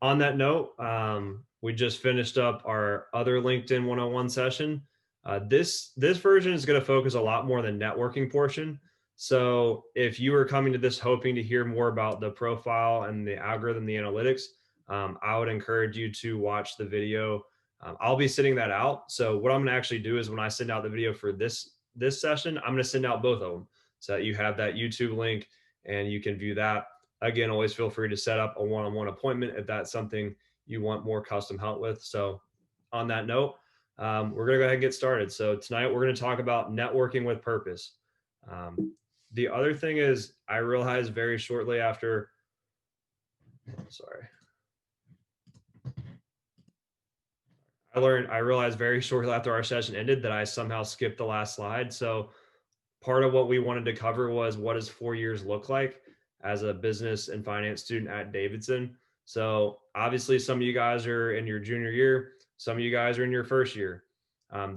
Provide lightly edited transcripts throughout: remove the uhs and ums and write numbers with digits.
On that note, we just finished up our other LinkedIn 101 session. This version is going to focus a lot more on the networking portion. So if you are coming to this hoping to hear more about the profile and the algorithm, the analytics, I would encourage you to watch the video. I'll be sending that out. So what I'm going to actually do is when I send out the video for this session, I'm going to send out both of them so that you have that YouTube link and you can view that. Again, always feel free to set up a one-on-one appointment if that's something you want more custom help with. So on that note, we're going to go ahead and get started. So tonight we're going to talk about networking with purpose. The other thing is I realized very shortly after, sorry, I realized very shortly after our session ended that I somehow skipped the last slide. So part of what we wanted to cover was what does 4 years look like as a business and finance student at Davidson. So obviously some of you guys are in your junior year, some of you guys are in your first year.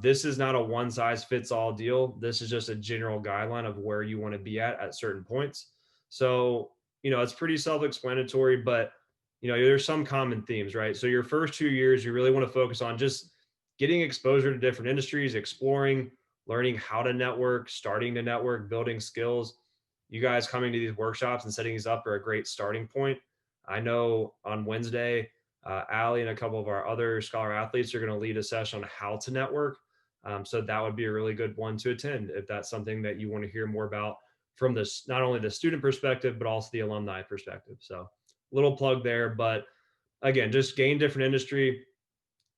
This is not a one size fits all deal. This is just a general guideline of where you want to be at certain points. So, it's pretty self-explanatory, but there's some common themes, right? So your first 2 years, you really want to focus on just getting exposure to different industries, exploring, learning how to network, starting to network, building skills. You guys coming to these workshops and setting these up are a great starting point. I know on Wednesday, Allie and a couple of our other scholar athletes are going to lead a session on how to network. So that would be a really good one to attend if that's something that you want to hear more about from this, not only the student perspective, but also the alumni perspective. So little plug there, but again, just gain different industry.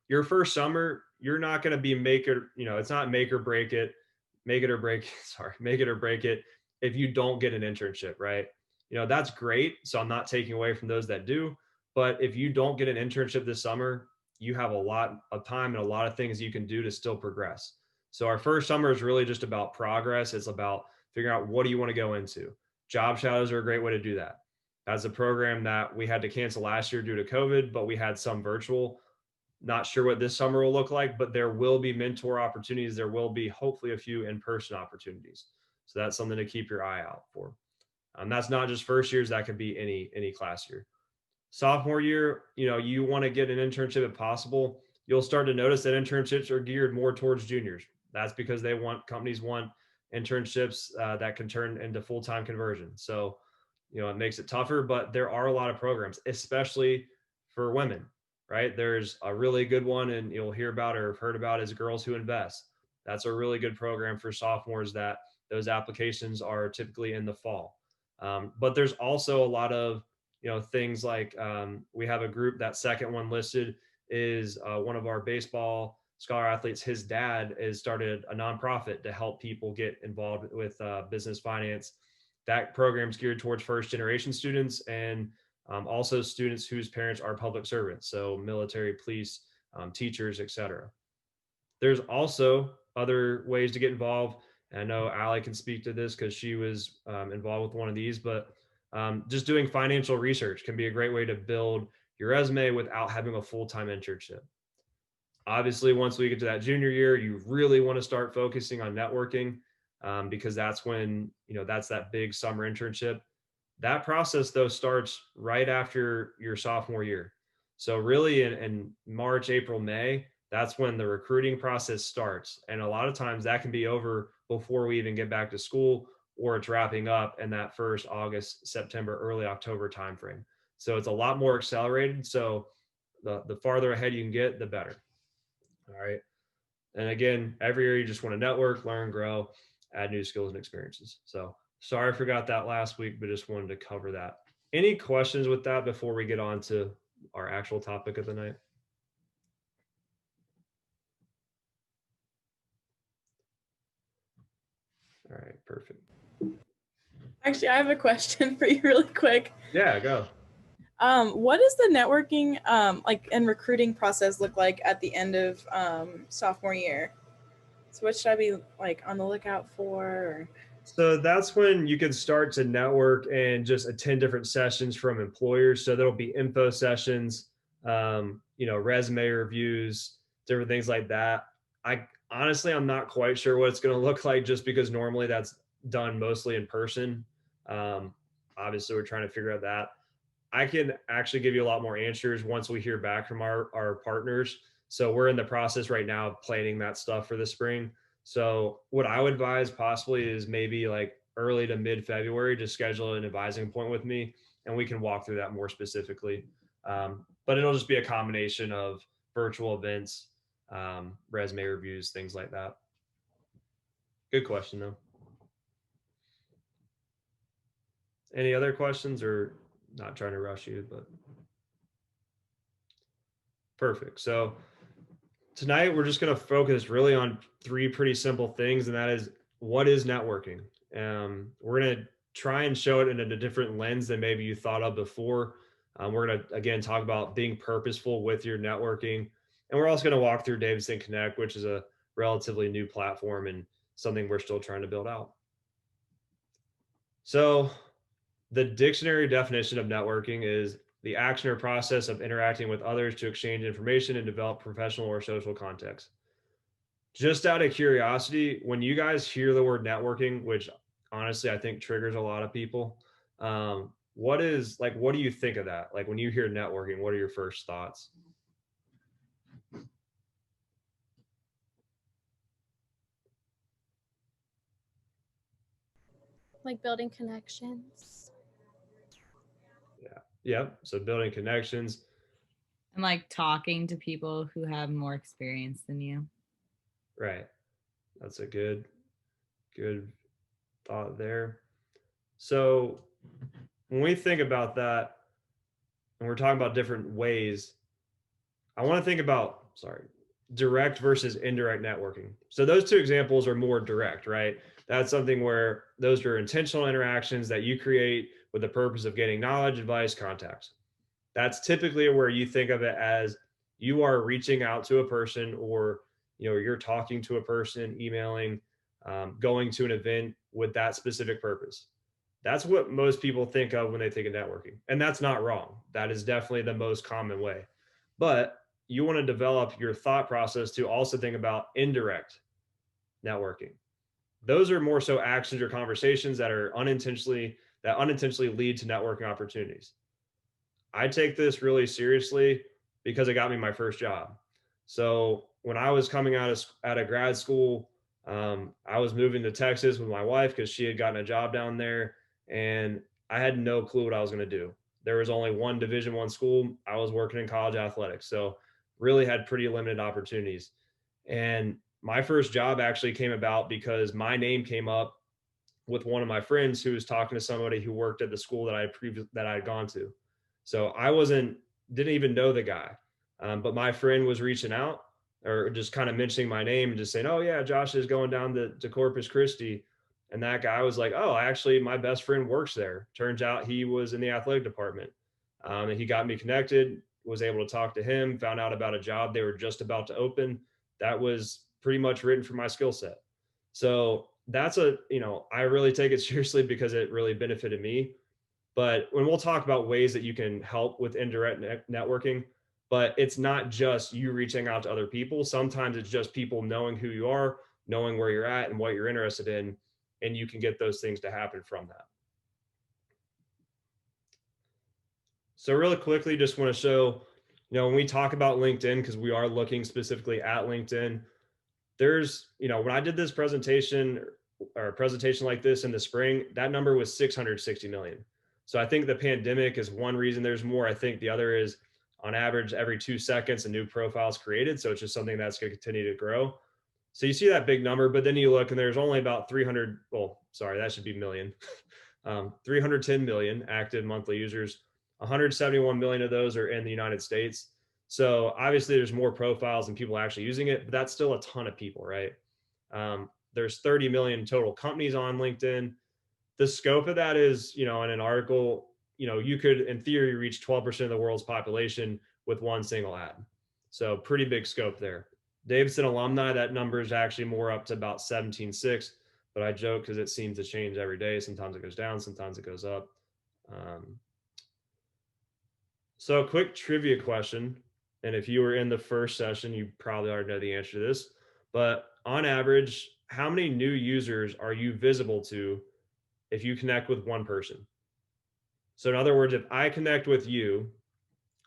Your first summer, you're not going to be it's not make or break it, make it or break, sorry, make it or break it if you don't get an internship, right? That's great. So I'm not taking away from those that do. But if you don't get an internship this summer, you have a lot of time and a lot of things you can do to still progress. So our first summer is really just about progress. It's about figuring out what do you want to go into. Job shadows are a great way to do that. That's a program that we had to cancel last year due to COVID, but we had some virtual. Not sure what this summer will look like, but there will be mentor opportunities. There will be hopefully a few in-person opportunities. So that's something to keep your eye out for. That's not just first years. That could be any class year. Sophomore year, you want to get an internship if possible. You'll start to notice that internships are geared more towards juniors. That's because companies want internships that can turn into full-time conversion. So, it makes it tougher, but there are a lot of programs, especially for women, right? There's a really good one, and you'll hear about or have heard about is Girls Who Invest. That's a really good program for sophomores that those applications are typically in the fall. But there's also a lot of things like we have a group, that second one listed is one of our baseball scholar athletes. His dad has started a nonprofit to help people get involved with business finance. That program's geared towards first generation students and also students whose parents are public servants, so military, police, teachers, etc. There's also other ways to get involved. And I know Allie can speak to this because she was involved with one of these, but just doing financial research can be a great way to build your resume without having a full-time internship. Obviously, once we get to that junior year, you really want to start focusing on networking because that's when, that's that big summer internship. That process, though, starts right after your sophomore year. So really in March, April, May, that's when the recruiting process starts. And a lot of times that can be over before we even get back to school, or it's wrapping up in that first August, September, early October timeframe. So it's a lot more accelerated. So the farther ahead you can get, the better. All right. And again, every year you just want to network, learn, grow, add new skills and experiences. So sorry I forgot that last week, but just wanted to cover that. Any questions with that before we get on to our actual topic of the night? All right, perfect. Actually, I have a question for you really quick. Yeah, go. What does the networking and recruiting process look like at the end of sophomore year? So what should I be on the lookout for? Or? So that's when you can start to network and just attend different sessions from employers. So there'll be info sessions, resume reviews, different things like that. I'm not quite sure what it's going to look like, just because normally that's done mostly in person. Obviously, we're trying to figure out that. I can actually give you a lot more answers once we hear back from our partners. So we're in the process right now of planning that stuff for the spring. So what I would advise possibly is maybe like early to mid February to schedule an advising appointment with me, and we can walk through that more specifically. But it'll just be a combination of virtual events, resume reviews, things like that. Good question though. Any other questions, or not trying to rush you, but perfect. So tonight we're just going to focus really on three pretty simple things, and that is, what is networking? We're going to try and show it in a different lens than maybe you thought of before. We're going to again talk about being purposeful with your networking, and we're also going to walk through Davidson Connect, which is a relatively new platform and something we're still trying to build out. So the dictionary definition of networking is the action or process of interacting with others to exchange information and develop professional or social context. Just out of curiosity, when you guys hear the word networking, which honestly I think triggers a lot of people, what do you think of that? Like when you hear networking, what are your first thoughts? Like building connections. Yeah. Yep. So building connections. And like talking to people who have more experience than you. Right. That's a good thought there. So when we think about that, and we're talking about different ways, I want to think about, direct versus indirect networking. So those two examples are more direct, right? That's something where those are intentional interactions that you create with the purpose of getting knowledge, advice, contacts. That's typically where you think of it as you are reaching out to a person, or you're talking to a person, emailing, going to an event with that specific purpose. That's what most people think of when they think of networking. And that's not wrong. That is definitely the most common way. But you want to develop your thought process to also think about indirect networking. Those are more so actions or conversations that unintentionally lead to networking opportunities. I take this really seriously because it got me my first job. So when I was coming out of grad school, I was moving to Texas with my wife because she had gotten a job down there, and I had no clue what I was going to do. There was only one Division I school. I was working in college athletics, so really had pretty limited opportunities. And my first job actually came about because my name came up with one of my friends who was talking to somebody who worked at the school that I had gone to. So I didn't even know the guy, but my friend was reaching out, or just kind of mentioning my name and just saying, "Oh yeah, Josh is going down to Corpus Christi," and that guy was like, "Oh, actually, my best friend works there." Turns out he was in the athletic department, and he got me connected. Was able to talk to him, found out about a job they were just about to open that was pretty much written for my skill set. So that's I really take it seriously because it really benefited me. But when we'll talk about ways that you can help with indirect networking, but it's not just you reaching out to other people. Sometimes it's just people knowing who you are, knowing where you're at and what you're interested in, and you can get those things to happen from that. So really quickly, just want to show, when we talk about LinkedIn, because we are looking specifically at LinkedIn, there's, when I did this presentation or a presentation like this in the spring, that number was 660 million. So I think the pandemic is one reason there's more. I think the other is, on average, every 2 seconds, a new profile is created. So it's just something that's going to continue to grow. So you see that big number, but then you look and there's only about 300, well, sorry, that should be million, 310 million active monthly users. 171 million of those are in the United States. So obviously there's more profiles and people actually using it, but that's still a ton of people, right? There's 30 million total companies on LinkedIn. The scope of that is, in an article, you could, in theory, reach 12% of the world's population with one single ad. So pretty big scope there. Davidson Alumni, that number is actually more up to about 17.6, but I joke because it seems to change every day. Sometimes it goes down, sometimes it goes up. So a quick trivia question, and if you were in the first session, you probably already know the answer to this, but on average, how many new users are you visible to if you connect with one person? So in other words, if I connect with you,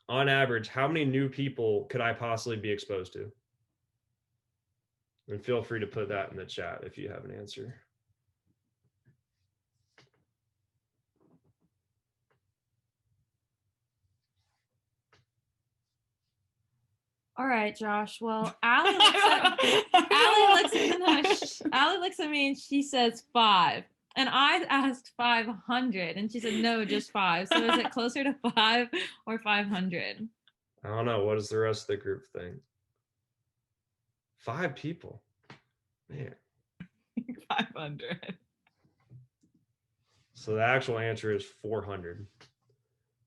on average, how many new people could I possibly be exposed to? And feel free to put that in the chat if you have an answer. All right, Josh. Well, Allie looks at me and she says 5. And I asked 500 and she said, no, just 5. So is it closer to 5 or 500? I don't know. What does the rest of the group think? 5 people. Man. 500. So the actual answer is 400.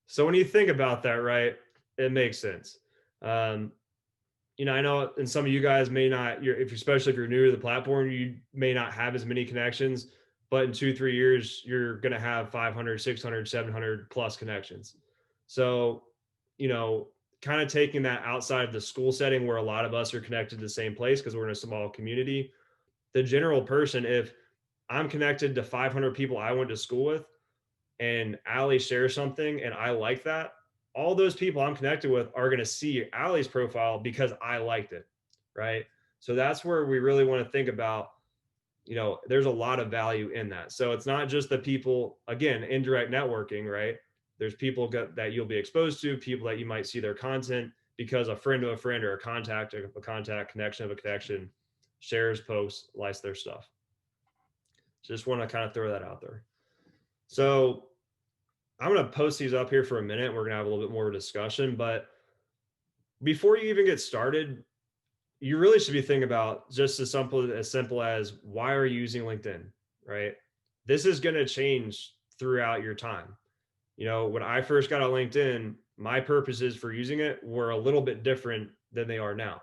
So when you think about that, right, it makes sense. You know, I know, and some of you guys may not, especially if you're new to the platform, you may not have as many connections, but in 2-3 years, you're going to have 500, 600, 700 plus connections. So, you know, kind of taking that outside of the school setting where a lot of us are connected to the same place because we're in a small community, the general person, if I'm connected to 500 people I went to school with and Allie shares something and I like that, all those people I'm connected with are going to see Allie's profile because I liked it, right? So that's where we really want to think about, you know, there's a lot of value in that. So it's not just the people, again, indirect networking, right? There's people that you'll be exposed to, people that you might see their content because a friend of a friend or a contact of a contact, connection of a connection shares, posts, likes their stuff. Just want to kind of throw that out there. So I'm going to post these up here for a minute. We're going to have a little bit more discussion, but before you even get started, you really should be thinking about just as simple as why are you using LinkedIn, right? This is going to change throughout your time. You know, when I first got on LinkedIn, my purposes for using it were a little bit different than they are now.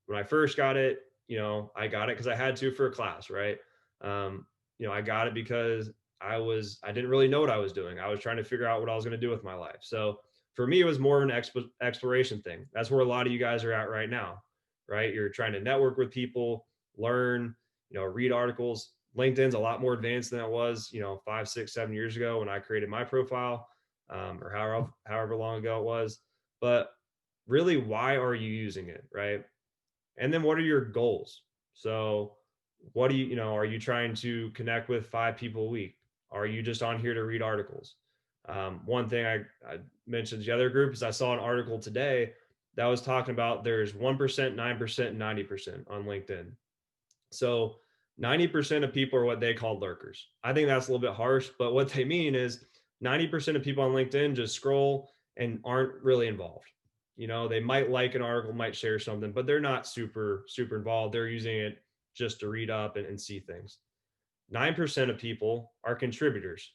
When I first got it, you know, I got it because I had to for a class, right? You know, I got it because I didn't really know what I was doing. I was trying to figure out what I was going to do with my life. So for me, it was more of an exploration thing. That's where a lot of you guys are at right now, right? You're trying to network with people, learn, you know, read articles. LinkedIn's a lot more advanced than it was, you know, 5, 6, 7 years ago when I created my profile, or however long ago it was. But really, why are you using it, right? And then what are your goals? So what do you know, are you trying to connect with 5 people a week? Are you just on here to read articles? One thing I mentioned to the other group is I saw an article today that was talking about there's 1%, 9%, and 90% on LinkedIn. So 90% of people are what they call lurkers. I think that's a little bit harsh, but what they mean is 90% of people on LinkedIn just scroll and aren't really involved. You know, they might like an article, might share something, but they're not super involved. They're using it just to read up and see things. 9% of people are contributors.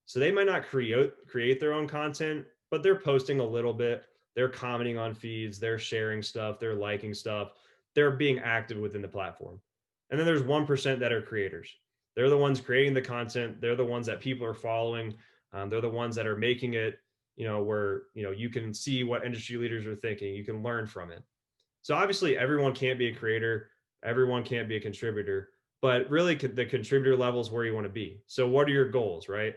So they might not create their own content, but they're posting a little bit. They're commenting on feeds, they're sharing stuff, they're liking stuff. They're being active within the platform. And then there's 1% that are creators. They're the ones creating the content. They're the ones that people are following. They're the ones that are making it, you know, where, you know, you can see what industry leaders are thinking. You can learn from it. So obviously everyone can't be a creator. Everyone can't be a contributor, but really the contributor level is where you want to be. So what are your goals, right?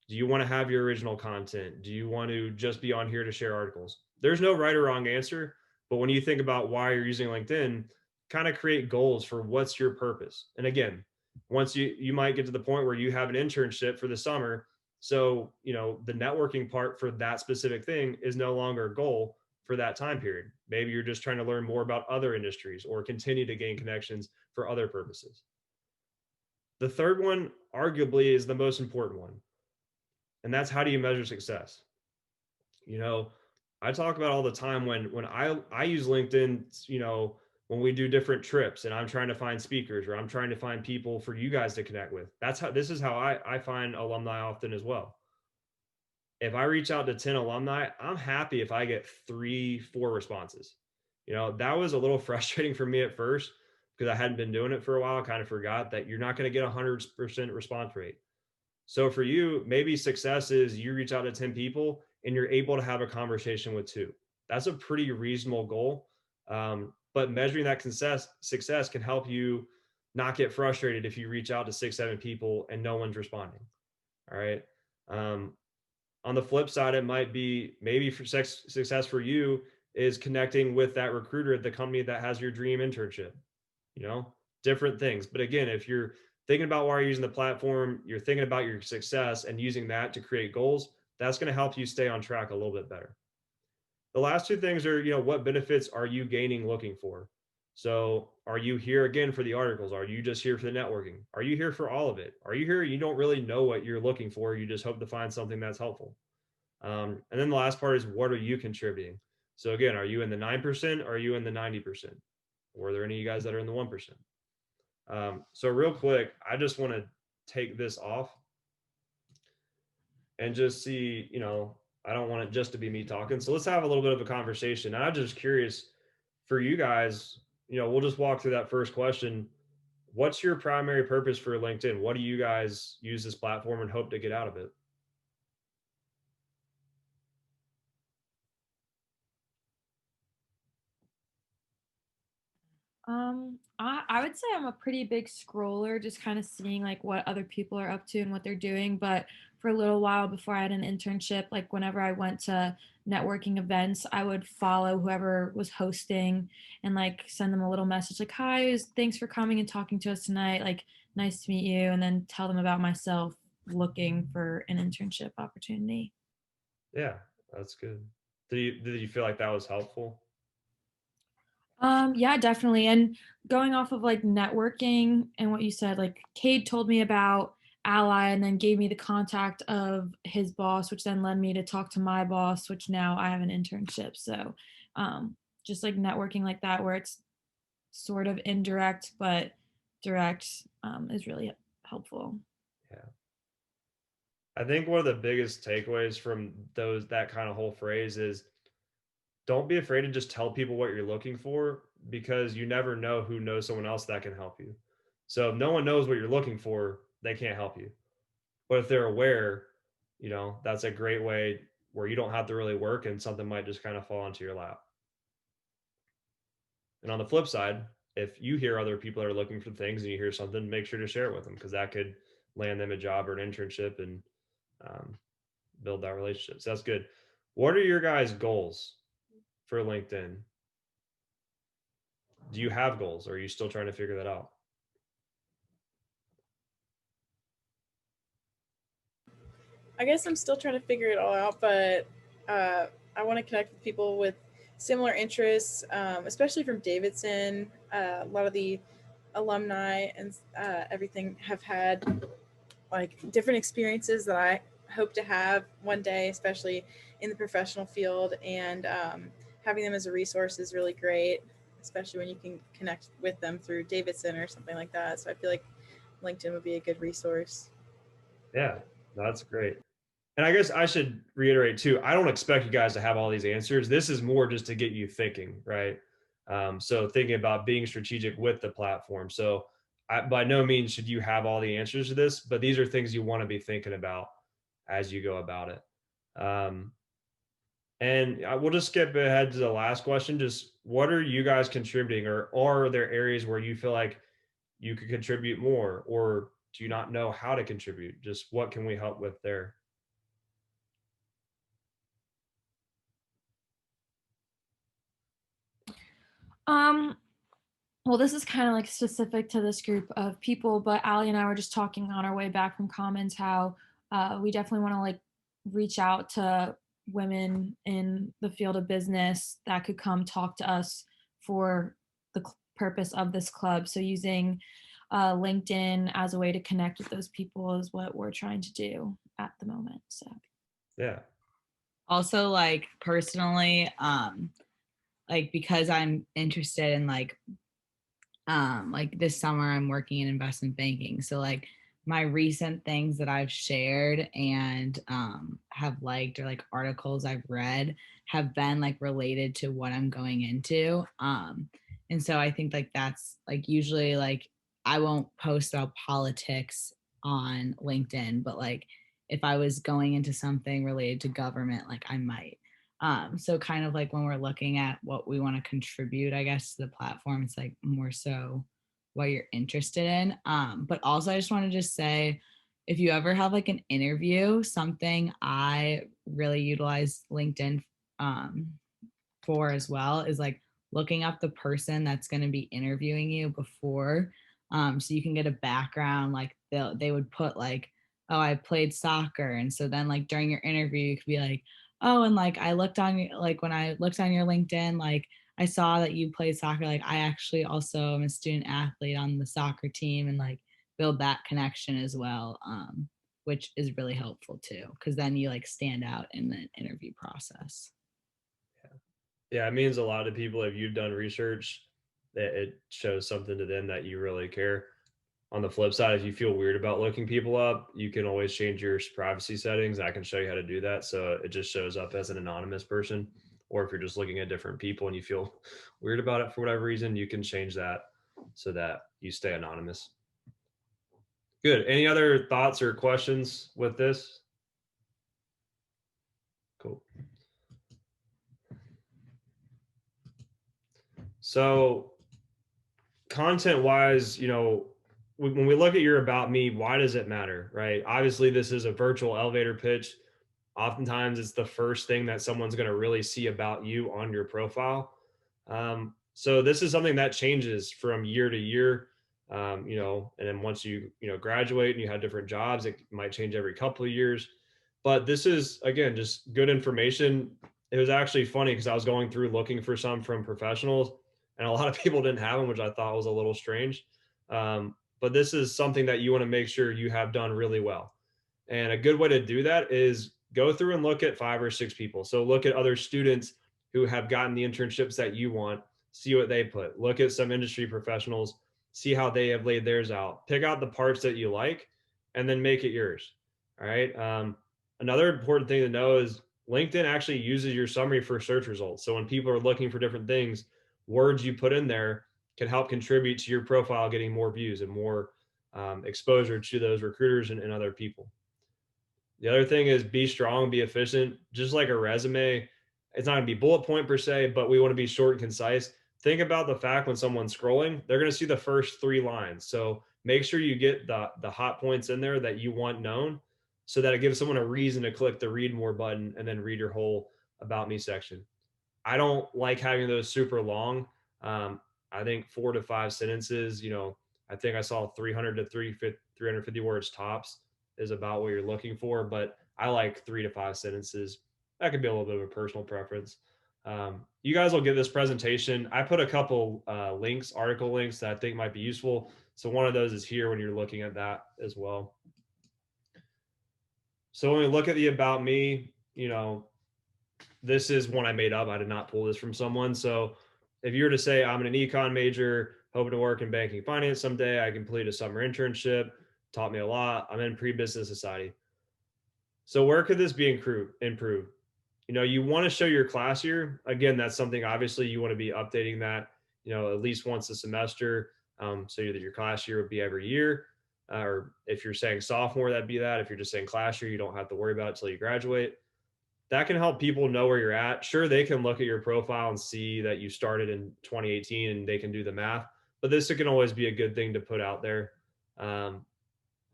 Do you want to have your original content? Do you want to just be on here to share articles? There's no right or wrong answer, but when you think about why you're using LinkedIn, kind of create goals for what's your purpose. And again, once you might get to the point where you have an internship for the summer. So, you know, the networking part for that specific thing is no longer a goal for that time period. Maybe you're just trying to learn more about other industries or continue to gain connections for other purposes. The third one, arguably, is the most important one. And that's, how do you measure success? You know, I talk about all the time when I use LinkedIn, you know, when we do different trips and I'm trying to find speakers or I'm trying to find people for you guys to connect with. This is how I find alumni often as well. If I reach out to 10 alumni, I'm happy if I get 3, 4 responses. You know, that was a little frustrating for me at first because I hadn't been doing it for a while. I kind of forgot that you're not going to get 100% response rate. So for you, maybe success is you reach out to 10 people and you're able to have a conversation with 2. That's a pretty reasonable goal. But measuring that success can help you not get frustrated if you reach out to 6, 7 people and no one's responding. All right. On the flip side, it might be maybe for success for you is connecting with that recruiter at the company that has your dream internship, you know, different things. But again, if you're thinking about why you're using the platform, you're thinking about your success and using that to create goals, that's going to help you stay on track a little bit better. The last two things are, you know, what benefits are you gaining looking for? So are you here again for the articles? Are you just here for the networking? Are you here for all of it? Are you here? You don't really know what you're looking for. You just hope to find something that's helpful. And then the last part is what are you contributing? So again, are you in the 9%? Or are you in the 90%? Or are there any of you guys that are in the 1%? So real quick, I just want to take this off and just see, you know, I don't want it just to be me talking. So let's have a little bit of a conversation. And I'm just curious for you guys, you know, we'll just walk through that first question. What's your primary purpose for LinkedIn? What do you guys use this platform and hope to get out of it? I would say I'm a pretty big scroller, just kind of seeing like what other people are up to and what they're doing. But for a little while before I had an internship, like whenever I went to networking events, I would follow whoever was hosting and like send them a little message like, "Hi, thanks for coming and talking to us tonight. Like, nice to meet you," and then tell them about myself looking for an internship opportunity. Yeah, that's good. Did you feel like that was helpful? Yeah, definitely. And going off of like networking and what you said, like Cade told me about Ally and then gave me the contact of his boss, which then led me to talk to my boss, which now I have an internship. So just like networking like that, where it's sort of indirect but direct, is really helpful. Yeah. I think one of the biggest takeaways from that kind of whole phrase is don't be afraid to just tell people what you're looking for because you never know who knows someone else that can help you. So if no one knows what you're looking for, they can't help you. But if they're aware, you know, that's a great way where you don't have to really work and something might just kind of fall into your lap. And on the flip side, if you hear other people are looking for things and you hear something, make sure to share it with them because that could land them a job or an internship and um, build that relationship. So that's good. What are your guys' goals for LinkedIn? Do you have goals or are you still trying to figure that out? I guess I'm still trying to figure it all out, but I want to connect with people with similar interests, especially from Davidson. A lot of the alumni and everything have had like different experiences that I hope to have one day, especially in the professional field. And having them as a resource is really great, especially when you can connect with them through Davidson or something like that. So I feel like LinkedIn would be a good resource. Yeah, that's great. And I guess I should reiterate too, I don't expect you guys to have all these answers. This is more just to get you thinking, right? So thinking about being strategic with the platform. So by no means should you have all the answers to this, but these are things you want to be thinking about as you go about it. And we'll just skip ahead to the last question. Just what are you guys contributing, or are there areas where you feel like you could contribute more, or do you not know how to contribute? Just what can we help with there? Um, well, this is kind of like specific to this group of people, but Ali and I were just talking on our way back from Commons how we definitely want to like reach out to women in the field of business that could come talk to us for the purpose of this club. So using LinkedIn as a way to connect with those people is what we're trying to do at the moment. So Yeah. Also, like personally, like because I'm interested in like this summer I'm working in investment banking. So like my recent things that I've shared and have liked, or like articles I've read, have been like related to what I'm going into. And so I think like that's like usually like I won't post about politics on LinkedIn, but like if I was going into something related to government, like I might. So kind of like when we're looking at what we want to contribute, I guess, to the platform, it's like more so what you're interested in. But also I just want to just say, if you ever have like an interview, something I really utilize LinkedIn for as well is like looking up the person that's going to be interviewing you before, so you can get a background. Like they would put like, oh, I played soccer, and so then like during your interview you could be like, oh, and like I looked on your, like when I looked on your LinkedIn, like I saw that you played soccer, like I actually also am a student athlete on the soccer team, and like build that connection as well, which is really helpful too, because then you like stand out in the interview process. Yeah, it means a lot to people if you've done research that it shows something to them that you really care. On the flip side, if you feel weird about looking people up, you can always change your privacy settings. I can show you how to do that. So it just shows up as an anonymous person. Or if you're just looking at different people and you feel weird about it for whatever reason, you can change that so that you stay anonymous. Good. Any other thoughts or questions with this? Cool. So content wise, you know, when we look at your about me, why does it matter, right? Obviously, this is a virtual elevator pitch. Oftentimes, it's the first thing that someone's going to really see about you on your profile. So this is something that changes from year to year, you know, and then once you know, graduate and you have different jobs, it might change every couple of years. But this is, again, just good information. It was actually funny because I was going through looking for some from professionals, and a lot of people didn't have them, which I thought was a little strange. But this is something that you want to make sure you have done really well. And a good way to do that is go through and look at 5 or 6 people. So look at other students who have gotten the internships that you want, see what they put. Look at some industry professionals, see how they have laid theirs out. Pick out the parts that you like, and then make it yours. All right. Another important thing to know is LinkedIn actually uses your summary for search results. So when people are looking for different things, words you put in there can help contribute to your profile getting more views and more exposure to those recruiters and other people. The other thing is be strong, be efficient, just like a resume. It's not going to be bullet point per se, but we want to be short and concise. Think about the fact when someone's scrolling, they're going to see the first 3 lines. So make sure you get the hot points in there that you want known so that it gives someone a reason to click the read more button and then read your whole about me section. I don't like having those super long. I think 4 to 5 sentences, you know, I think I saw 300 to 350 words tops is about what you're looking for, but I like 3 to 5 sentences. That could be a little bit of a personal preference. You guys will get this presentation. I put a couple links, article links that I think might be useful. So one of those is here when you're looking at that as well. So when we look at the about me, you know, this is one I made up. I did not pull this from someone. So if you were to say, I'm an econ major, hoping to work in banking finance someday, I completed a summer internship, taught me a lot. I'm in pre-business society. So where could this be improved? You know, you want to show your class year. Again, that's something obviously you want to be updating that, you know, at least once a semester. So that your class year would be every year. Or if you're saying sophomore, that'd be that. If you're just saying class year, you don't have to worry about it until you graduate. That can help people know where you're at. Sure, they can look at your profile and see that you started in 2018 and they can do the math, but this can always be a good thing to put out there.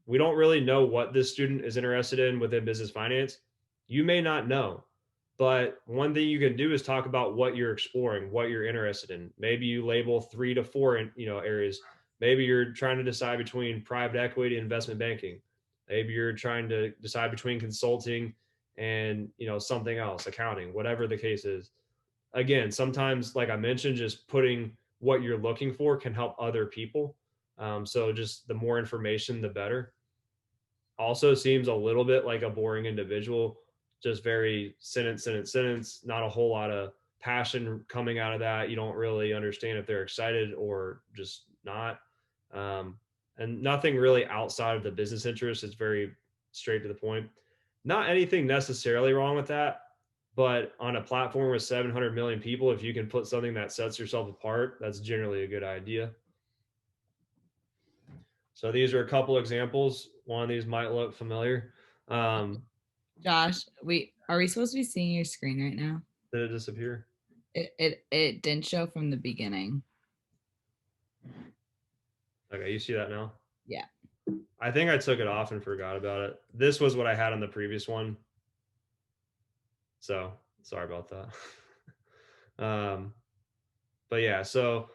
We don't really know what this student is interested in within business finance. You may not know, but one thing you can do is talk about what you're exploring, what you're interested in. Maybe you label 3 to 4, areas. Maybe you're trying to decide between private equity and investment banking. Maybe you're trying to decide between consulting and, something else, accounting, whatever the case is. Again, sometimes, like I mentioned, just putting what you're looking for can help other people. So just the more information, the better. Also seems a little bit like a boring individual, just very sentence, not a whole lot of passion coming out of that. You don't really understand if they're excited or just not. And nothing really outside of the business interest. It's very straight to the point. Not anything necessarily wrong with that, but on a platform with 700 million people, if you can put something that sets yourself apart, that's generally a good idea. So these are a couple examples. One of these might look familiar. Josh, are we supposed to be seeing your screen right now? Did it disappear? It didn't show from the beginning. Okay, you see that now? Yeah. I think I took it off and forgot about it. This was what I had on the previous one. So sorry about that. But yeah, so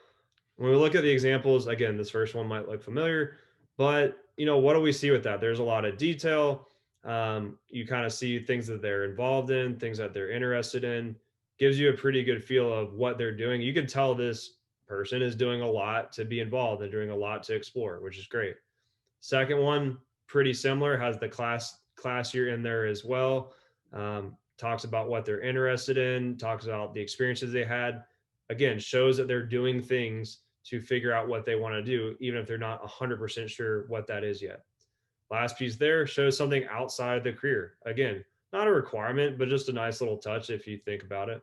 when we look at the examples, again, this first one might look familiar, but what do we see with that? There's a lot of detail. You kind of see things that they're involved in, things that they're interested in, gives you a pretty good feel of what they're doing. You can tell this person is doing a lot to be involved and doing a lot to explore, which is great. Second one, pretty similar, has the class year in there as well. Talks about what they're interested in, talks about the experiences they had. Again, shows that they're doing things to figure out what they want to do, even if they're not 100% sure what that is yet. Last piece there shows something outside the career. Again, not a requirement, but just a nice little touch if you think about it.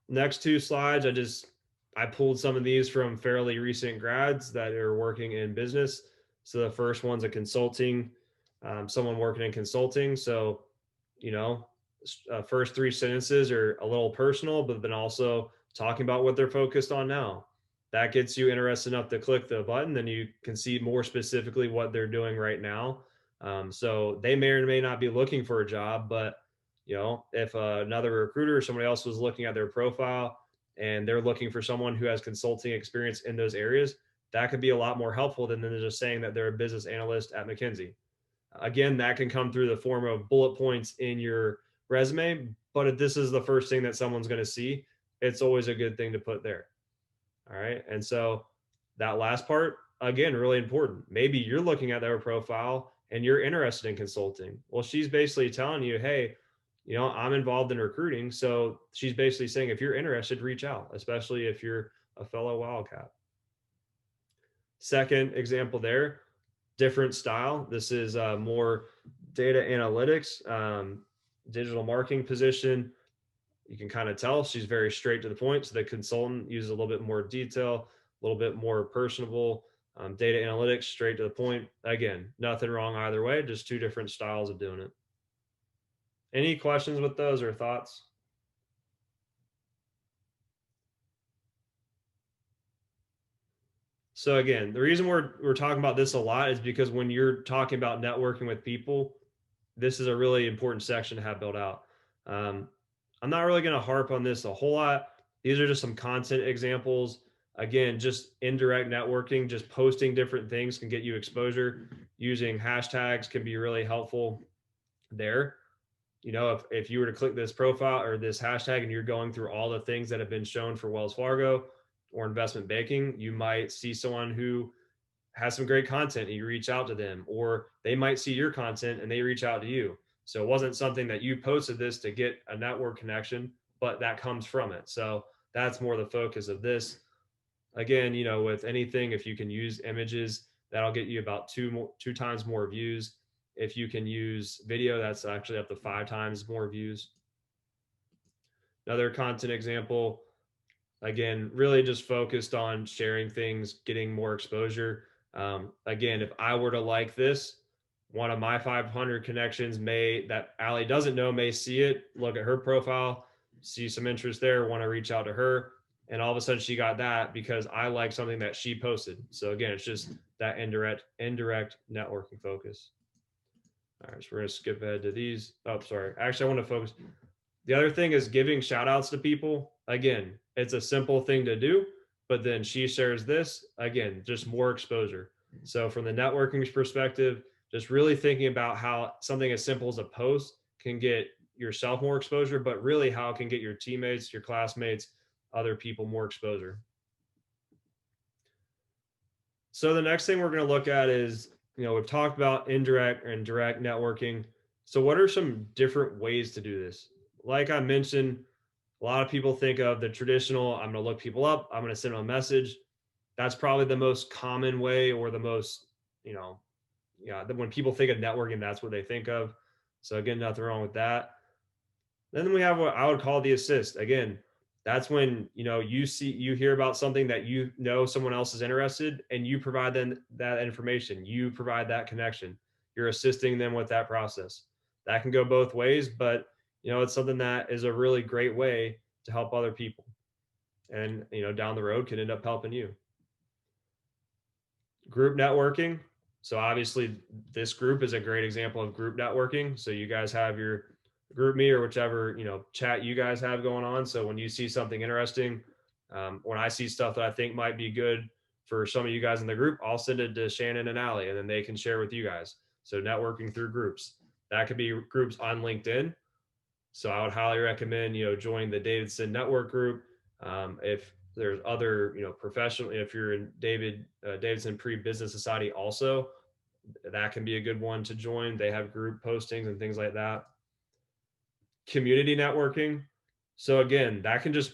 Next two slides, I pulled some of these from fairly recent grads that are working in business. So the first one's a consulting, someone working in consulting. So, first three sentences are a little personal, but then also talking about what they're focused on now. That gets you interested enough to click the button, then you can see more specifically what they're doing right now. So they may or may not be looking for a job, but if another recruiter or somebody else was looking at their profile and they're looking for someone who has consulting experience in those areas, that could be a lot more helpful than just saying that they're a business analyst at McKinsey. Again, that can come through the form of bullet points in your resume, but if this is the first thing that someone's going to see, it's always a good thing to put there. All right. And so that last part, again, really important. Maybe you're looking at their profile and you're interested in consulting. Well, she's basically telling you, hey, I'm involved in recruiting. So she's basically saying, if you're interested, reach out, especially if you're a fellow Wildcat. Second example there, different style. This is more data analytics, digital marketing position. You can kind of tell she's very straight to the point. So the consultant uses a little bit more detail, a little bit more personable. Data analytics, straight to the point. Again, nothing wrong either way, just two different styles of doing it. Any questions with those or thoughts? So again, the reason we're talking about this a lot is because when you're talking about networking with people, this is a really important section to have built out. I'm not really going to harp on this a whole lot. These are just some content examples. Again, just indirect networking, just posting different things can get you exposure. Using hashtags can be really helpful there. If you were to click this profile or this hashtag and you're going through all the things that have been shown for Wells Fargo or investment banking, you might see someone who has some great content and you reach out to them, or they might see your content and they reach out to you. So it wasn't something that you posted this to get a network connection, but that comes from it. So that's more the focus of this. Again, with anything, if you can use images, that'll get you about two times more views. If you can use video, that's actually up to 5 times more views. Another content example, again, really just focused on sharing things, getting more exposure. Again, if I were to like this, one of my 500 connections that Allie doesn't know may see it, look at her profile, see some interest there, want to reach out to her. And all of a sudden she got that because I like something that she posted. So again, it's just that indirect networking focus. All right, so we're going to skip ahead to these. Oh, sorry. Actually, I want to focus. The other thing is giving shout outs to people. Again, it's a simple thing to do, but then she shares this, again, just more exposure. So from the networking perspective, just really thinking about how something as simple as a post can get yourself more exposure, but really how it can get your teammates, your classmates, other people more exposure. So the next thing we're going to look at is, we've talked about indirect and direct networking. So what are some different ways to do this? Like I mentioned, a lot of people think of the traditional, I'm going to look people up, I'm going to send them a message. That's probably the most common way, or the most, when people think of networking, that's what they think of. So again, nothing wrong with that. Then we have what I would call the assist. Again, that's when, you hear about something that someone else is interested, and you provide them that information, you provide that connection, you're assisting them with that process. That can go both ways, but it's something that is a really great way to help other people, and down the road can end up helping you. Group networking. So obviously this group is a great example of group networking. So you guys have your group me or whichever, chat you guys have going on. So when you see something interesting, when I see stuff that I think might be good for some of you guys in the group, I'll send it to Shannon and Allie, and then they can share with you guys. So networking through groups. That could be groups on LinkedIn. So I would highly recommend, join the Davidson network group. If there's other, professional, if you're in Davidson Pre-Business Society also, that can be a good one to join. They have group postings and things like that. Community networking. So again, that can just,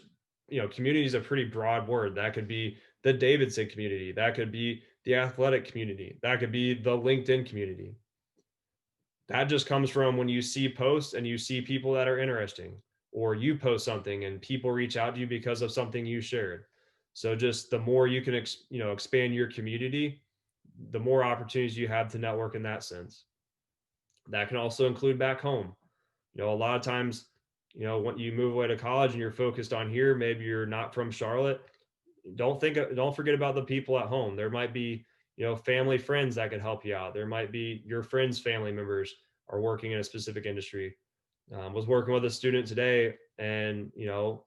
community is a pretty broad word. That could be the Davidson community. That could be the athletic community. That could be the LinkedIn community. That just comes from when you see posts and you see people that are interesting, or you post something and people reach out to you because of something you shared. So just the more you can, expand your community, the more opportunities you have to network in that sense. That can also include back home. A lot of times, when you move away to college and you're focused on here, maybe you're not from Charlotte. Don't forget about the people at home. There might be, family friends that could help you out. There might be your friends' family members are working in a specific industry. Was working with a student today, and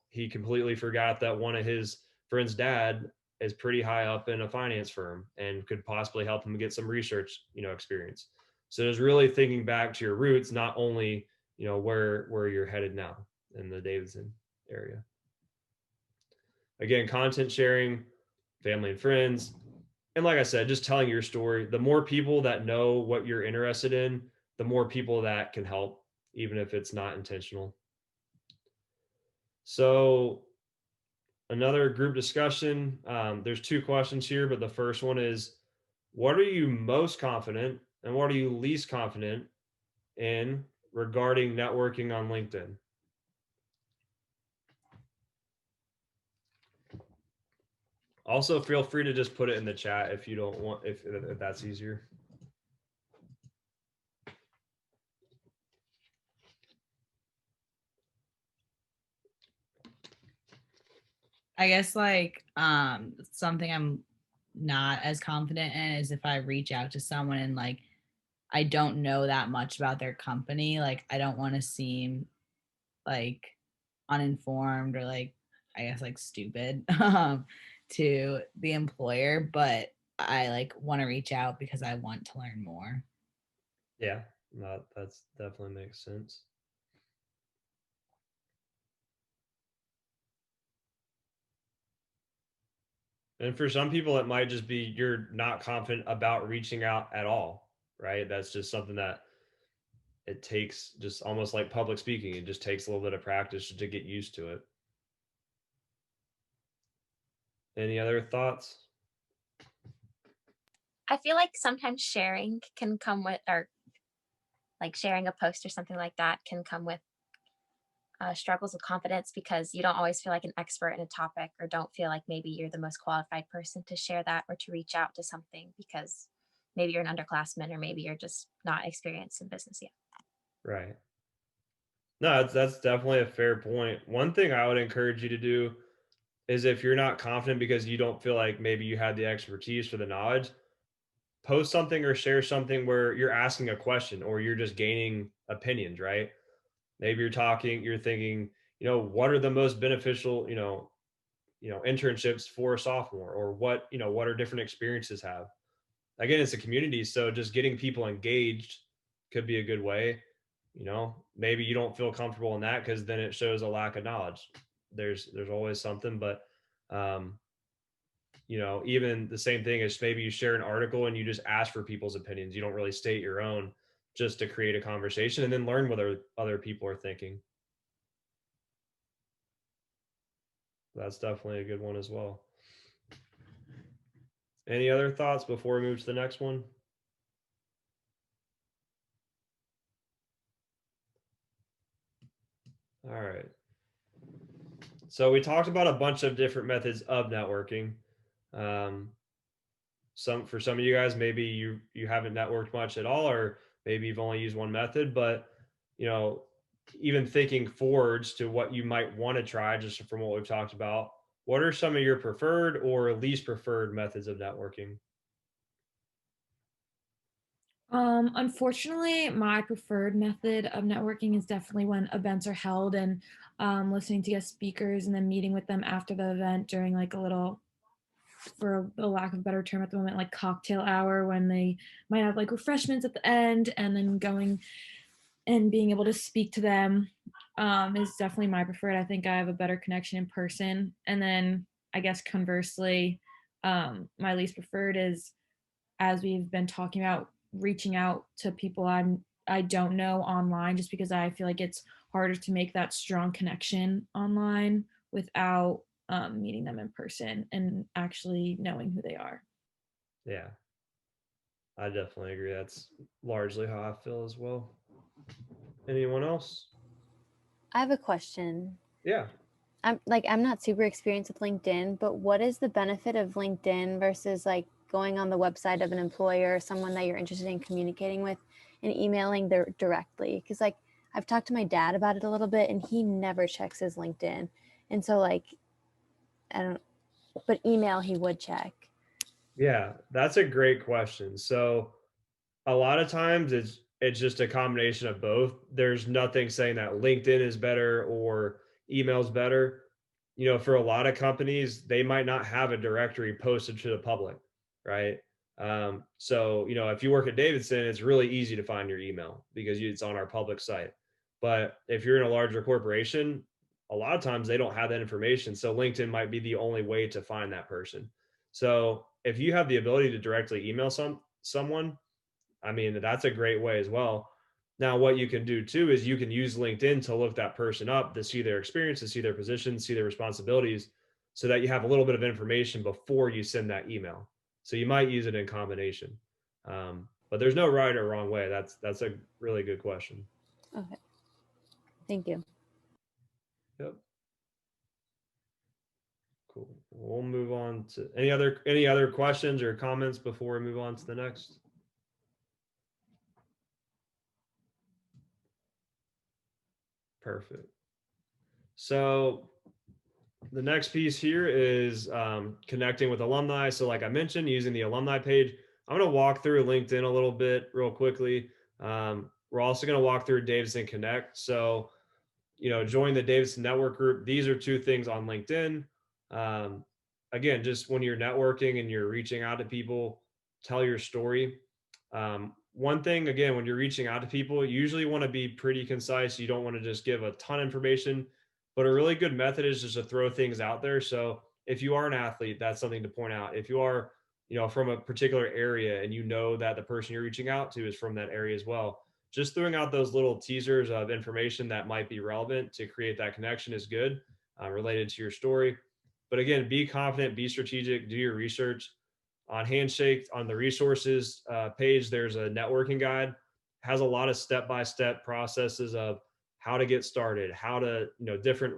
he completely forgot that one of his friend's dad is pretty high up in a finance firm and could possibly help him get some research, experience. So just really thinking back to your roots, not only where you're headed now in the Davidson area. Again, content sharing, family and friends, and like I said, just telling your story. The more people that know what you're interested in, the more people that can help, even if it's not intentional. So another group discussion, there's 2 questions here, but the first one is, what are you most confident and what are you least confident in regarding networking on LinkedIn? Also, feel free to just put it in the chat if you don't want, if that's easier. I guess something I'm not as confident in is if I reach out to someone and I don't know that much about their company. I don't want to seem uninformed or I guess stupid to the employer, but I want to reach out because I want to learn more. Yeah, that's definitely makes sense. And for some people, it might just be you're not confident about reaching out at all, right? That's just something that it takes, just almost like public speaking. It just takes a little bit of practice to get used to it. Any other thoughts? I feel like sometimes sharing can come with, or sharing a post or something like that can come with struggles with confidence, because you don't always feel like an expert in a topic, or don't feel like maybe you're the most qualified person to share that or to reach out to something, because maybe you're an underclassman or maybe you're just not experienced in business yet. Right. No, that's definitely a fair point. One thing I would encourage you to do is, if you're not confident because you don't feel like maybe you had the expertise or the knowledge, post something or share something where you're asking a question or you're just gaining opinions, right? Maybe you're thinking, what are the most beneficial, internships for a sophomore, or what are different experiences have. Again, it's a community, so just getting people engaged could be a good way. Maybe you don't feel comfortable in that because then it shows a lack of knowledge. There's always something, but even the same thing is, maybe you share an article and you just ask for people's opinions. You don't really state your own, just to create a conversation and then learn what other people are thinking. That's definitely a good one as well. Any other thoughts before we move to the next one? All right. So we talked about a bunch of different methods of networking. For some of you guys, maybe you haven't networked much at all, or maybe you've only used one method, but even thinking forwards to what you might want to try, just from what we've talked about, what are some of your preferred or least preferred methods of networking? Unfortunately, my preferred method of networking is definitely when events are held and listening to guest speakers and then meeting with them after the event during like a little, for the lack of a better term at the moment, like cocktail hour when they might have like refreshments at the end and then going and being able to speak to them is definitely my preferred. I think I have a better connection in person. And then I guess conversely, my least preferred is, as we've been talking about, reaching out to people I don't know online, just because I feel like it's harder to make that strong connection online without meeting them in person and actually knowing who they are. Yeah, I definitely agree. That's largely how I feel as well. Anyone else? I have a question. Yeah. I'm not super experienced with LinkedIn, but what is the benefit of LinkedIn versus like going on the website of an employer or someone that you're interested in communicating with and emailing directly? Because like I've talked to my dad about it a little bit and he never checks his LinkedIn. And so like I don't, but email he would check. Yeah, that's a great question. So a lot of times it's just a combination of both. There's nothing saying that LinkedIn is better or email's better. For a lot of companies, they might not have a directory posted to the public, right? So if you work at Davidson, it's really easy to find your email because it's on our public site. But if you're in a larger corporation, a lot of times they don't have that information. So LinkedIn might be the only way to find that person. So if you have the ability to directly email someone, I mean, that's a great way as well. Now, what you can do too is you can use LinkedIn to look that person up, to see their experience, to see their position, see their responsibilities, so that you have a little bit of information before you send that email. So you might use it in combination. But there's no right or wrong way. That's a really good question. Okay. Thank you. Yep. Cool. We'll move on to any other questions or comments before we move on to the next. Perfect. So the next piece here is connecting with alumni. So like I mentioned, using the alumni page, I'm going to walk through LinkedIn a little bit real quickly. We're also going to walk through Davidson Connect. So, join the Davidson network group. These are two things on LinkedIn. Again, just when you're networking and you're reaching out to people, tell your story. One thing, again, when you're reaching out to people, you usually want to be pretty concise. You don't want to just give a ton of information, but a really good method is just to throw things out there. So if you are an athlete, that's something to point out. If you are, from a particular area and you know that the person you're reaching out to is from that area as well, just throwing out those little teasers of information that might be relevant to create that connection is good, related to your story. But again, be confident, be strategic, do your research. On Handshake, on the resources page, there's a networking guide, has a lot of step-by-step processes of how to get started, how to, different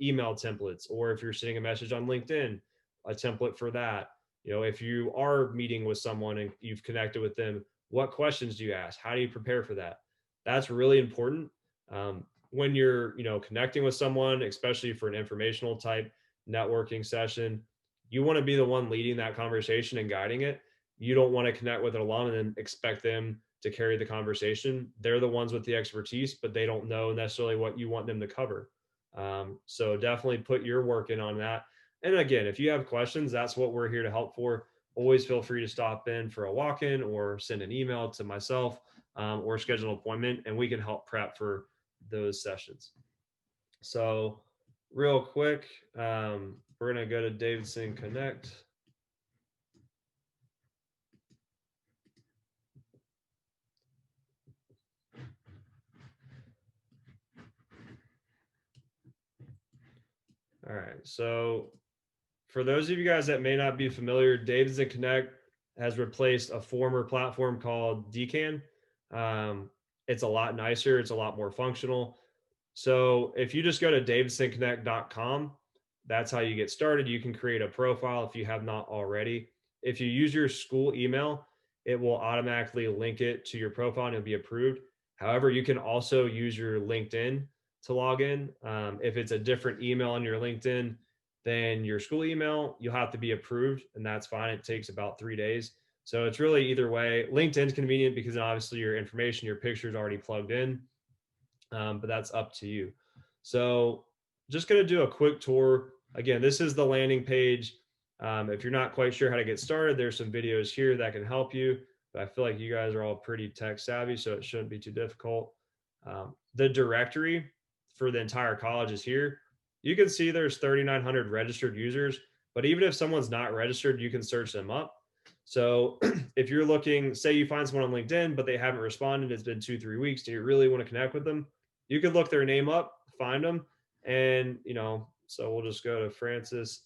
email templates, or if you're sending a message on LinkedIn, a template for that. If you are meeting with someone and you've connected with them, what questions do you ask? How do you prepare for that? That's really important. When you're, connecting with someone, especially for an informational type networking session, you want to be the one leading that conversation and guiding it. You don't want to connect with an alum and then expect them to carry the conversation. They're the ones with the expertise, but they don't know necessarily what you want them to cover. So definitely put your work in on that. And again, if you have questions, that's what we're here to help for. Always feel free to stop in for a walk-in or send an email to myself, or schedule an appointment, and we can help prep for those sessions. So real quick, we're going to go to Davidson Connect. All right. So for those of you guys that may not be familiar, Davidson Connect has replaced a former platform called DCAN. It's a lot nicer. It's a lot more functional. So if you just go to davidsonconnect.com, that's how you get started. You can create a profile if you have not already. If you use your school email, it will automatically link it to your profile and it'll be approved. However, you can also use your LinkedIn to log in. If it's a different email on your LinkedIn than your school email, you'll have to be approved, and that's fine. It takes about 3 days. So it's really either way. LinkedIn's convenient because obviously your information, your picture is already plugged in, but that's up to you. So just going to do a quick tour. Again, this is the landing page. If you're not quite sure how to get started, there's some videos here that can help you. But I feel like you guys are all pretty tech savvy, so it shouldn't be too difficult. The directory for the entire college is here. You can see there's 3,900 registered users, but even if someone's not registered, you can search them up. So if you're looking, say you find someone on LinkedIn, but they haven't responded, it's been 2-3 weeks, and you really want to connect with them, you could look their name up, find them, and so we'll just go to Francis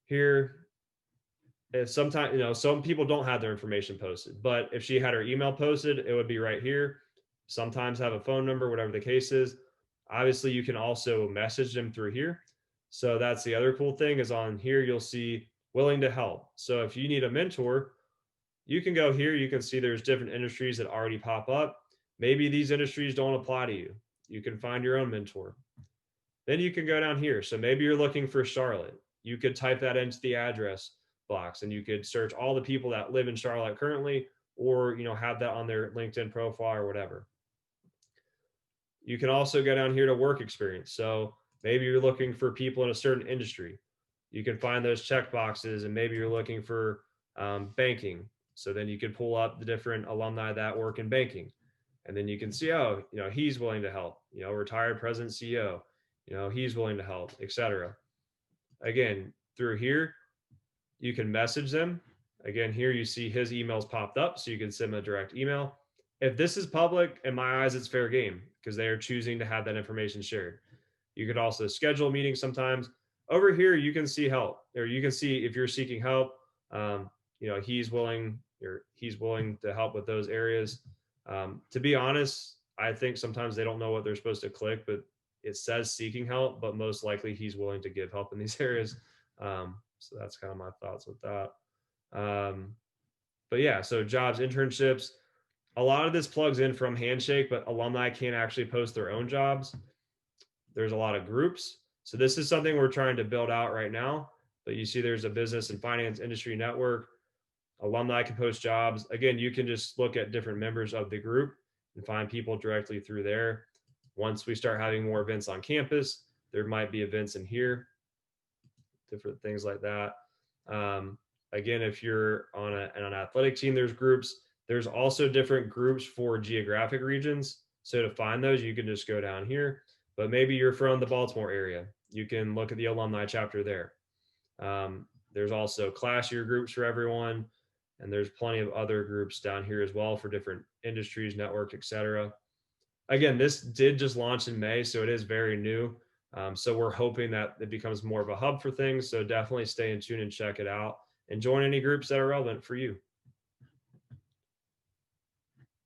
here. If sometimes, some people don't have their information posted, but if she had her email posted, it would be right here. Sometimes have a phone number, whatever the case is. Obviously, you can also message them through here. So that's the other cool thing is on here, you'll see willing to help. So if you need a mentor, you can go here. You can see there's different industries that already pop up. Maybe these industries don't apply to you. You can find your own mentor. Then you can go down here. So maybe you're looking for Charlotte. You could type that into the address box and you could search all the people that live in Charlotte currently, or have that on their LinkedIn profile or whatever. You can also go down here to work experience. So maybe you're looking for people in a certain industry. You can find those check boxes, and maybe you're looking for banking. So then you could pull up the different alumni that work in banking. And then you can see, he's willing to help, retired president, CEO, he's willing to help, etc. Again, through here, you can message them. Again, here you see his emails popped up, so you can send him a direct email. If this is public, in my eyes, it's fair game because they are choosing to have that information shared. You could also schedule meetings sometimes. Over here, you can see help, or you can see if you're seeking help, he's willing to help with those areas. To be honest, I think sometimes they don't know what they're supposed to click, but it says seeking help, but most likely he's willing to give help in these areas. So that's kind of my thoughts with that. But yeah, so jobs, internships, a lot of this plugs in from Handshake, but alumni can't actually post their own jobs. There's a lot of groups. So this is something we're trying to build out right now. But you see there's a business and finance industry network. Alumni can post jobs. Again, you can just look at different members of the group and find people directly through there. Once we start having more events on campus, there might be events in here, different things like that. Again, if you're on an athletic team, there's groups. There's also different groups for geographic regions. So to find those, you can just go down here. But maybe you're from the Baltimore area. You can look at the alumni chapter there. There's also class year groups for everyone. And there's plenty of other groups down here as well for different industries, networks, etc. Again, this did just launch in May, so it is very new. So we're hoping that it becomes more of a hub for things. So definitely stay in tune and check it out and join any groups that are relevant for you.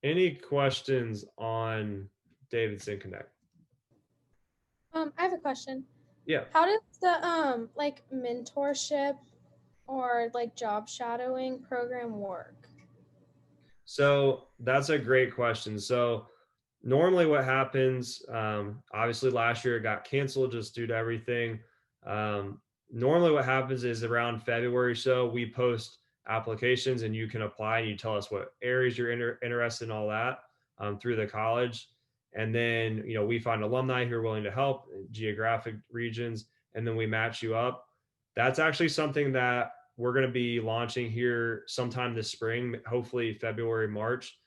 Any questions on Davidson Connect? I have a question. Yeah. How does the like mentorship or like job shadowing program work? So that's a great question. So normally what happens, obviously last year it got canceled just due to everything. Normally what happens is around February, so we post applications and you can apply and you tell us what areas you're interested in, all that through the college. And then, we find alumni who are willing to help in geographic regions, and then we match you up. That's actually something that we're going to be launching here sometime this spring, hopefully February, March.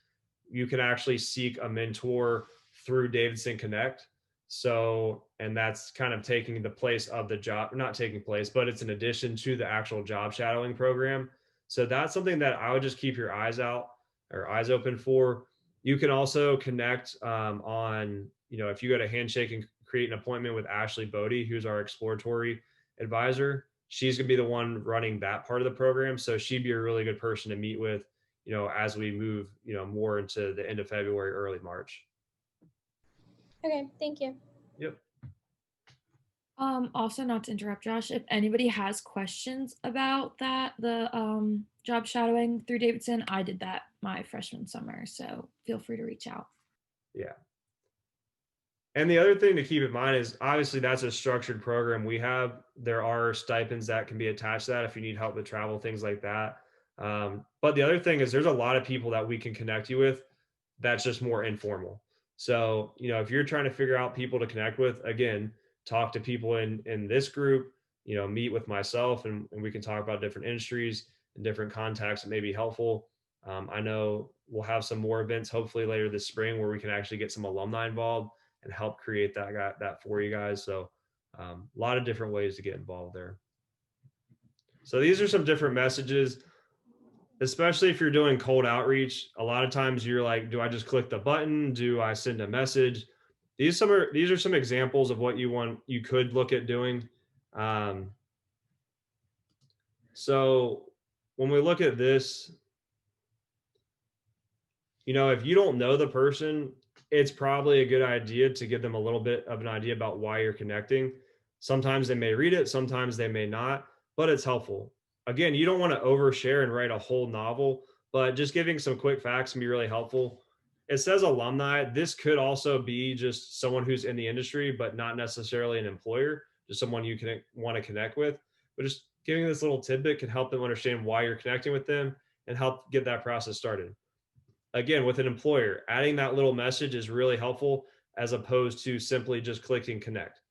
You can actually seek a mentor through Davidson Connect. So, and that's kind of taking the place of the job, not taking place, but it's an addition to the actual job shadowing program. So that's something that I would just keep your eyes open for. You can also connect on, if you go to Handshake and create an appointment with Ashley Bodie, who's our exploratory advisor. She's going to be the one running that part of the program. So she'd be a really good person to meet with, as we move, more into the end of February, early March. Okay, thank you. Yep. Also, not to interrupt Josh, if anybody has questions about that, the job shadowing through Davidson, I did that my freshman summer, so feel free to reach out. Yeah. And the other thing to keep in mind is obviously that's a structured program we have. There are stipends that can be attached to that if you need help with travel, things like that. But the other thing is there's a lot of people that we can connect you with that's just more informal. So, if you're trying to figure out people to connect with, again, talk to people in this group, meet with myself, and we can talk about different industries and different contacts that may be helpful. I know we'll have some more events hopefully later this spring where we can actually get some alumni involved and help create that for you guys. So a lot of different ways to get involved there. So these are some different messages, especially if you're doing cold outreach. A lot of times you're like, do I just click the button? Do I send a message? These are some examples of what you could look at doing. So when we look at this, if you don't know the person, it's probably a good idea to give them a little bit of an idea about why you're connecting. Sometimes they may read it, sometimes they may not, but it's helpful. Again, you don't want to overshare and write a whole novel, but just giving some quick facts can be really helpful. It says alumni. This could also be just someone who's in the industry, but not necessarily an employer, just someone you can want to connect with. But just giving this little tidbit can help them understand why you're connecting with them and help get that process started. Again, with an employer, adding that little message is really helpful as opposed to simply just clicking connect.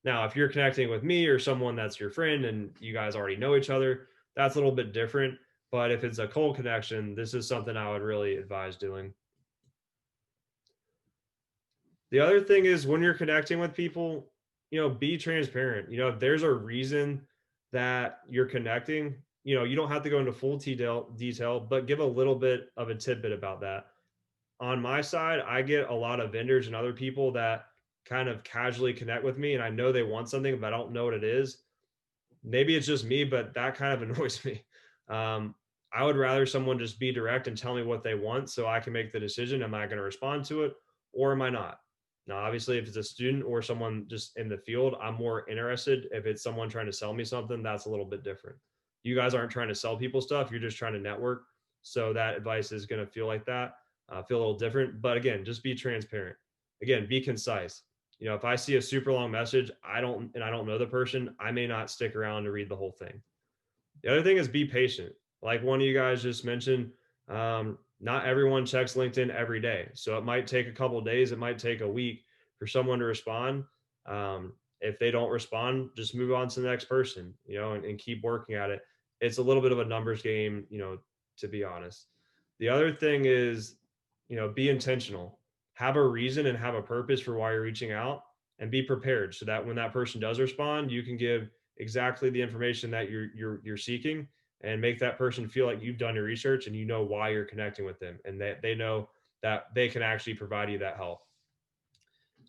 Now, if you're connecting with me or someone that's your friend and you guys already know each other, that's a little bit different. But if it's a cold connection, this is something I would really advise doing. The other thing is when you're connecting with people, be transparent. If there's a reason that you're connecting, you don't have to go into full detail, but give a little bit of a tidbit about that. On my side, I get a lot of vendors and other people that kind of casually connect with me and I know they want something, but I don't know what it is. Maybe it's just me, but that kind of annoys me. I would rather someone just be direct and tell me what they want so I can make the decision. Am I going to respond to it or am I not? Now, obviously, if it's a student or someone just in the field, I'm more interested. If it's someone trying to sell me something, that's a little bit different. You guys aren't trying to sell people stuff. You're just trying to network. So that advice is going to feel like that, feel a little different. But again, just be transparent. Again, be concise. If I see a super long message, I don't know the person, I may not stick around to read the whole thing. The other thing is be patient. Like one of you guys just mentioned, not everyone checks LinkedIn every day. So it might take a couple of days. It might take a week for someone to respond. If they don't respond, just move on to the next person, and keep working at it. It's a little bit of a numbers game, to be honest. The other thing is, be intentional, have a reason and have a purpose for why you're reaching out and be prepared so that when that person does respond, you can give exactly the information that you're seeking and make that person feel like you've done your research and you know why you're connecting with them and that they know that they can actually provide you that help.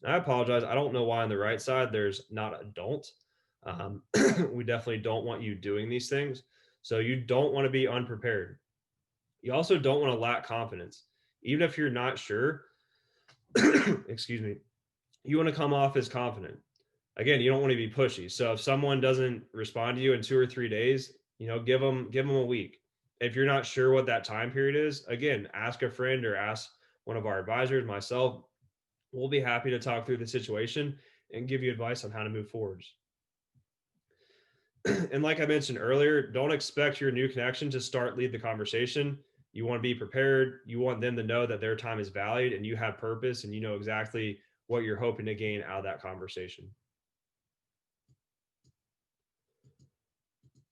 And I apologize. I don't know why on the right side there's not a don't. We definitely don't want you doing these things. So you don't want to be unprepared. You also don't want to lack confidence. Even if you're not sure, excuse me, you want to come off as confident. Again, you don't want to be pushy. So if someone doesn't respond to you in 2 or 3 days, give them a week. If you're not sure what that time period is, again, ask a friend or ask one of our advisors, myself. We'll be happy to talk through the situation and give you advice on how to move forwards. And like I mentioned earlier, don't expect your new connection to lead the conversation. You want to be prepared. You want them to know that their time is valued and you have purpose and you know exactly what you're hoping to gain out of that conversation.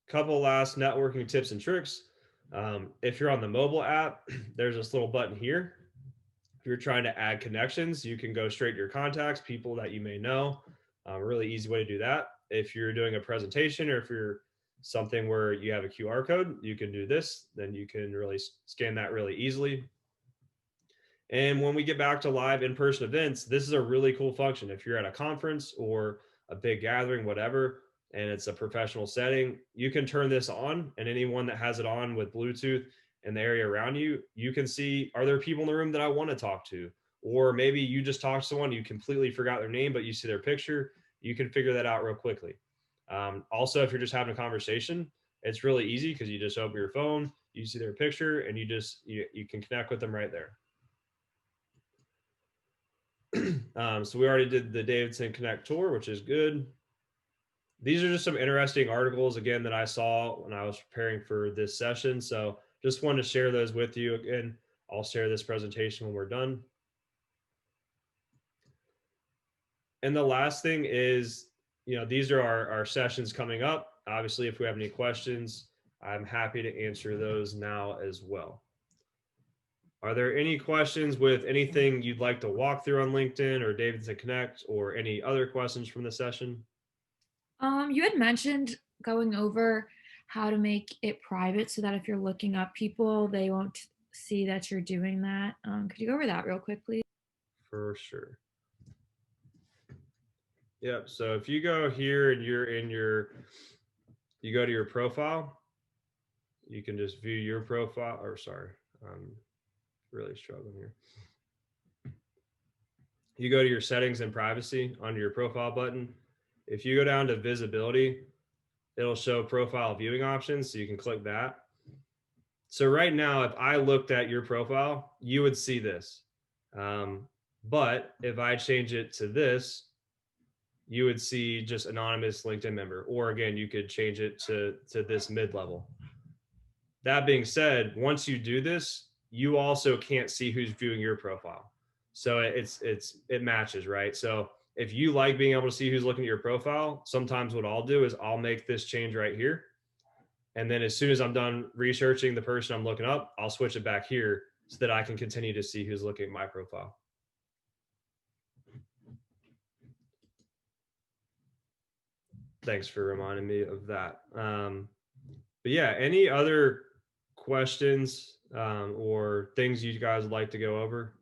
Couple last networking tips and tricks. If you're on the mobile app, there's this little button here. If you're trying to add connections, you can go straight to your contacts, people that you may know. A really easy way to do that. If you're doing a presentation or if you're something where you have a QR code, you can do this. Then you can really scan that really easily. And when we get back to live in-person events, this is a really cool function. If you're at a conference or a big gathering, whatever, and it's a professional setting, you can turn this on, and anyone that has it on with Bluetooth in the area around you, you can see, are there people in the room that I want to talk to? Or maybe you just talked to someone, you completely forgot their name, but you see their picture. You can figure that out real quickly. Also, if you're just having a conversation, it's really easy because you just open your phone, you see their picture, and you can connect with them right there. So we already did the Davidson Connect tour, which is good. These are just some interesting articles, again, that I saw when I was preparing for this session. So just wanted to share those with you. Again, I'll share this presentation when we're done. And the last thing is, these are our sessions coming up. Obviously, if we have any questions, I'm happy to answer those now as well. Are there any questions with anything you'd like to walk through on LinkedIn or Davidson Connect, or any other questions from the session? You had mentioned going over how to make it private so that if you're looking up people, they won't see that you're doing that. Could you go over that real quick, please? For sure. Yep. So if you go here and you go to your profile, you can just view your profile, or sorry, I'm really struggling here. You go to your settings and privacy under your profile button. If you go down to visibility, it'll show profile viewing options. So you can click that. So right now, if I looked at your profile, you would see this. But if I change it to this, you would see just anonymous LinkedIn member, or again, you could change it to this mid-level. That being said, once you do this, you also can't see who's viewing your profile. So it matches, right? So if you like being able to see who's looking at your profile, sometimes what I'll do is I'll make this change right here. And then as soon as I'm done researching the person I'm looking up, I'll switch it back here so that I can continue to see who's looking at my profile. Thanks for reminding me of that. But yeah, any other questions or things you guys would like to go over?